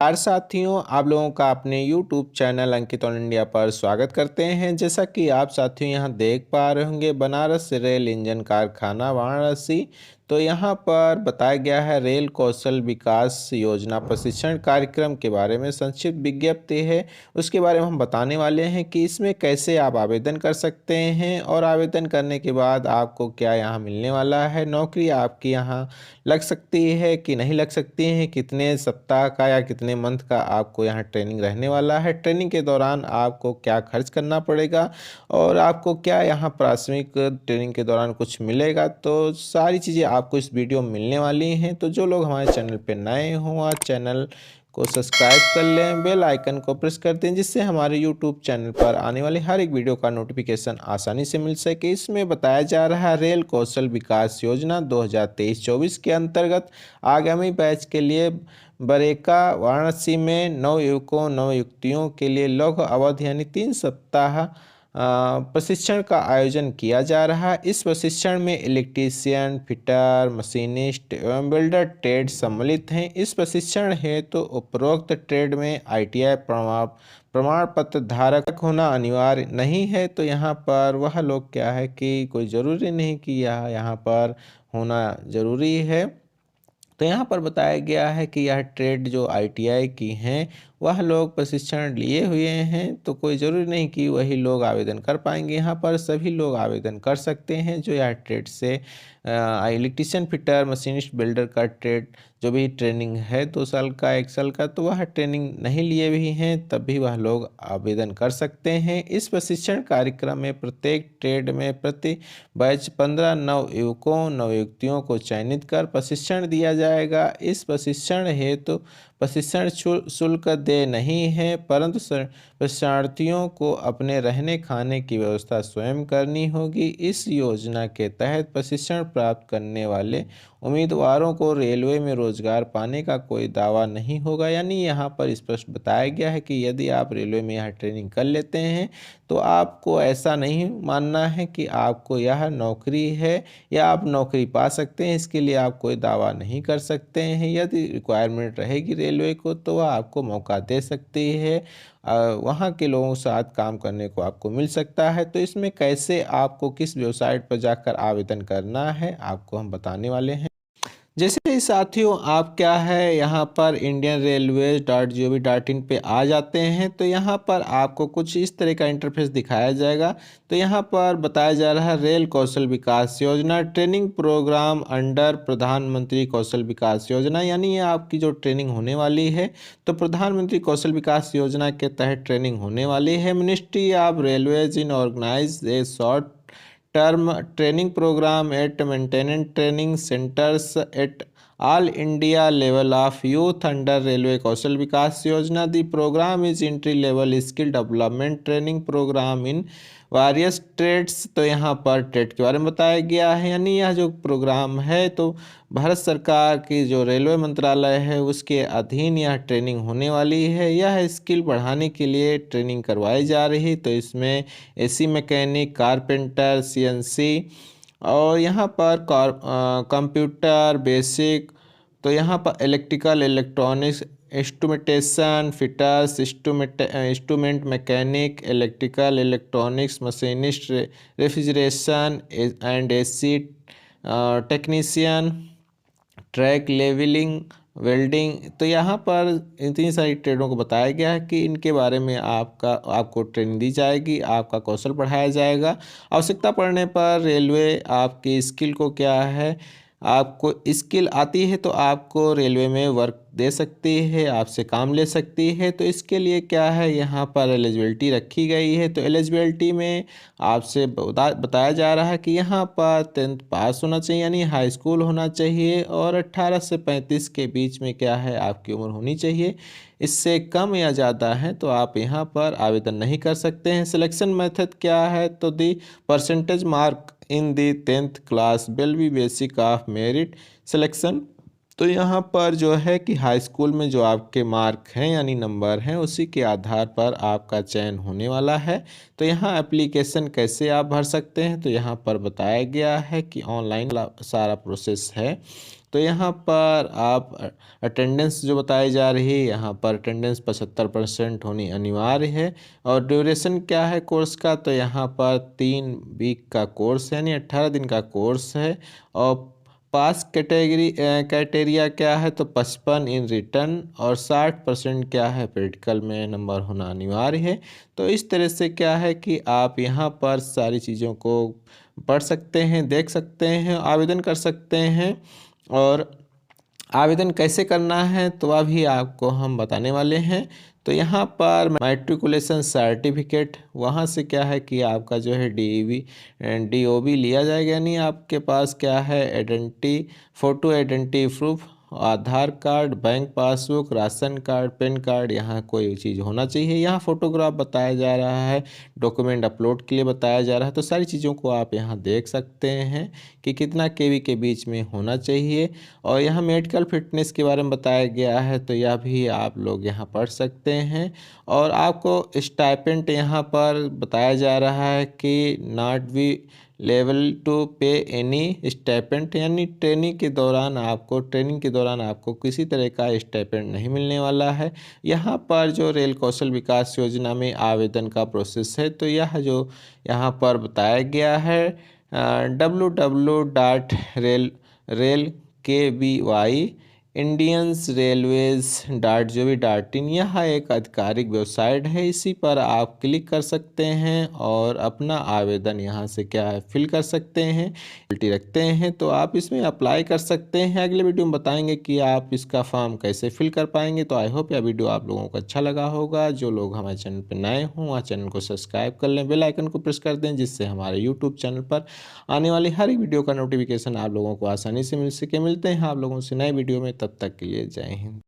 नमस्कार साथियों, आप लोगों का अपने YouTube चैनल अंकित ऑल इंडिया पर स्वागत करते हैं। जैसा कि आप साथियों यहाँ देख पा रहे होंगे, बनारस रेल इंजन कारखाना वाराणसी। तो यहाँ पर बताया गया है रेल कौशल विकास योजना प्रशिक्षण कार्यक्रम के बारे में संक्षिप्त विज्ञप्ति है। उसके बारे में हम बताने वाले हैं कि इसमें कैसे आप आवेदन कर सकते हैं और आवेदन करने के बाद आपको क्या यहाँ मिलने वाला है, नौकरी आपकी यहाँ लग सकती है कि नहीं लग सकती है, कितने सप्ताह का या कितने मंथ का आपको यहाँ ट्रेनिंग रहने वाला है, ट्रेनिंग के दौरान आपको क्या खर्च करना पड़ेगा और आपको क्या यहाँ प्राथमिक ट्रेनिंग के दौरान कुछ मिलेगा। तो सारी चीज़ें आपको इस वीडियो में मिलने वाली हैं। तो जो लोग हमारे चैनल पे नए हों, वह चैनल को सब्सक्राइब कर लें, बेल आइकन को प्रेस कर दें, जिससे हमारे यूट्यूब चैनल पर आने वाली हर एक वीडियो का नोटिफिकेशन आसानी से मिल सके। इसमें बताया जा रहा है रेल कौशल विकास योजना 2023-24 के अंतर्गत आगामी बैच के लिए बरेका वाराणसी में नवयुवकों नवयुवतियों के लिए लघु अवधि यानी 3 सप्ताह प्रशिक्षण का आयोजन किया जा रहा है। इस प्रशिक्षण में इलेक्ट्रीशियन, फिटर, मशीनिस्ट एवं बिल्डर ट्रेड सम्मिलित हैं। इस प्रशिक्षण हेतु उपरोक्त ट्रेड में ITI प्रमाण पत्र धारक होना अनिवार्य नहीं है। तो यहाँ पर वह लोग क्या है कि कोई ज़रूरी नहीं कि यहाँ पर होना ज़रूरी है। तो यहाँ पर बताया गया है कि यह ट्रेड जो ITI की हैं वह लोग प्रशिक्षण लिए हुए हैं, तो कोई ज़रूरी नहीं कि वही लोग आवेदन कर पाएंगे। यहाँ पर सभी लोग आवेदन कर सकते हैं जो यह ट्रेड से इलेक्ट्रीशियन, फिटर, मशीनिस्ट, बिल्डर का ट्रेड जो भी ट्रेनिंग है 2 साल का 1 साल का, तो वह ट्रेनिंग नहीं लिए भी हैं तब भी वह लोग आवेदन कर सकते हैं। इस प्रशिक्षण कार्यक्रम में प्रत्येक ट्रेड में प्रति बैच 15 नवयुवकों नवयुवतियों को चयनित कर प्रशिक्षण दिया जाएगा। इस प्रशिक्षण हेतु प्रशिक्षण शुल्क देय नहीं है, परंतु प्रशिक्षणार्थियों को अपने रहने खाने की व्यवस्था स्वयं करनी होगी। इस योजना के तहत प्रशिक्षण प्राप्त करने वाले उम्मीदवारों को रेलवे में रोजगार पाने का कोई दावा नहीं होगा। यानी यहाँ पर स्पष्ट बताया गया है कि यदि आप रेलवे में यह ट्रेनिंग कर लेते हैं तो आपको ऐसा नहीं मानना है कि आपको यह नौकरी है या आप नौकरी पा सकते हैं, इसके लिए आप कोई दावा नहीं कर सकते हैं। यदि रिक्वायरमेंट रहेगी रेलवे को तो वह आपको मौका दे सकती है, वहाँ के लोगों के साथ काम करने को आपको मिल सकता है। तो इसमें कैसे आपको किस वेबसाइट पर जाकर आवेदन करना है आपको हम बताने वाले हैं। जैसे ही साथियों आप क्या है यहाँ पर indianrailways.gov.in पे आ जाते हैं तो यहाँ पर आपको कुछ इस तरह का इंटरफेस दिखाया जाएगा। तो यहाँ पर बताया जा रहा है रेल कौशल विकास योजना ट्रेनिंग प्रोग्राम अंडर प्रधानमंत्री कौशल विकास योजना, यानी ये आपकी जो ट्रेनिंग होने वाली है तो प्रधानमंत्री कौशल विकास योजना के तहत ट्रेनिंग होने वाली है। Ministry of railways in organise a short term training program at maintenance training centers at all India level of youth under Railway Kaushal Vikas Yojana. The program is entry level skill development training program in various trades। तो यहाँ पर trade के बारे में बताया गया है, यानी यह जो प्रोग्राम है तो भारत सरकार की जो रेलवे मंत्रालय है उसके अधीन यह ट्रेनिंग होने वाली है। यह स्किल बढ़ाने के लिए ट्रेनिंग करवाई जा रही है। तो इसमें AC मैकेनिक, कारपेंटर, CNC और यहाँ पर कंप्यूटर बेसिक, तो यहाँ पर electrical electronics, instrumentation, fitters, instrument mechanic, electrical electronics, machinist, refrigeration and AC technician, track levelling, welding. तो यहाँ पर इतनी सारी ट्रेडों को बताया गया है कि इनके बारे में आपको ट्रेनिंग दी जाएगी, आपका कौशल बढ़ाया जाएगा। आवश्यकता पड़ने पर रेलवे आपकी स्किल को क्या है, आपको स्किल आती है तो आपको रेलवे में वर्क दे सकती है, आपसे काम ले सकती है। तो इसके लिए क्या है यहाँ पर एलिजिबिलिटी रखी गई है। तो एलिजिबिलिटी में आपसे बताया जा रहा है कि यहाँ पर 10th पास होना चाहिए यानी हाई स्कूल होना चाहिए और 18 से 35 के बीच में क्या है आपकी उम्र होनी चाहिए। इससे कम या ज़्यादा है तो आप यहाँ पर आवेदन नहीं कर सकते हैं। सिलेक्शन मेथड क्या है, तो the percentage mark in the 10th class will be basic of merit selection. तो यहाँ पर जो है कि हाई स्कूल में जो आपके मार्क हैं यानी नंबर हैं उसी के आधार पर आपका चयन होने वाला है। तो यहाँ एप्लीकेशन कैसे आप भर सकते हैं तो यहाँ पर बताया गया है कि ऑनलाइन सारा प्रोसेस है। तो यहाँ पर आप अटेंडेंस जो बताई जा रही है, यहाँ पर अटेंडेंस 75% होनी अनिवार्य है। और ड्यूरेशन क्या है कोर्स का, तो यहाँ पर 3 वीक का कोर्स है, यानी 18 दिन का कोर्स है। और पास कैटेगरी क्राइटेरिया क्या है, तो 55 इन रिटर्न और 60% क्या है प्रैक्टिकल में नंबर होना अनिवार्य है। तो इस तरह से क्या है कि आप यहाँ पर सारी चीज़ों को पढ़ सकते हैं, देख सकते हैं, आवेदन कर सकते हैं। और आवेदन कैसे करना है तो अभी आपको हम बताने वाले हैं। तो यहाँ पर मैट्रिकुलेशन सर्टिफिकेट, वहाँ से क्या है कि आपका जो है DOB लिया जाएगा, यानी आपके पास क्या है photo identity proof, Aadhaar card, bank passbook, ration card, pan card, यहाँ कोई चीज़ होना चाहिए। यहाँ फ़ोटोग्राफ बताया जा रहा है, डॉक्यूमेंट अपलोड के लिए बताया जा रहा है। तो सारी चीज़ों को आप यहाँ देख सकते हैं कि कितना केवी के बीच में होना चाहिए। और यहाँ मेडिकल फिटनेस के बारे में बताया गया है, तो यह भी आप लोग यहाँ पढ़ सकते हैं। और आपको स्टाइपेंड यहाँ पर बताया जा रहा है कि नॉट बी लेवल टू पे एनी स्टाइपेंड, यानी ट्रेनिंग के दौरान आपको किसी तरह का स्टाइपेंड नहीं मिलने वाला है। यहाँ पर जो रेल कौशल विकास योजना में आवेदन का प्रोसेस है, तो यह जो यहाँ पर बताया गया है www.rail इंडियंस रेलवेज .gov.in, यह एक आधिकारिक वेबसाइट है। इसी पर आप क्लिक कर सकते हैं और अपना आवेदन यहाँ से क्या है फिल कर सकते हैं। रखते हैं तो आप इसमें अप्लाई कर सकते हैं। अगले वीडियो में बताएंगे कि आप इसका फॉर्म कैसे फिल कर पाएंगे। तो आई होप यह वीडियो आप लोगों को अच्छा लगा होगा। जो लोग हमारे चैनल पर नए हों वह चैनल को सब्सक्राइब कर लें, बेल आइकन को प्रेस कर दें, जिससे हमारे यूट्यूब चैनल पर आने वाली हर एक वीडियो का नोटिफिकेशन आप लोगों को आसानी से मिल सके। मिलते हैं आप लोगों से नए वीडियो में, तब तक के लिए जय हिंद।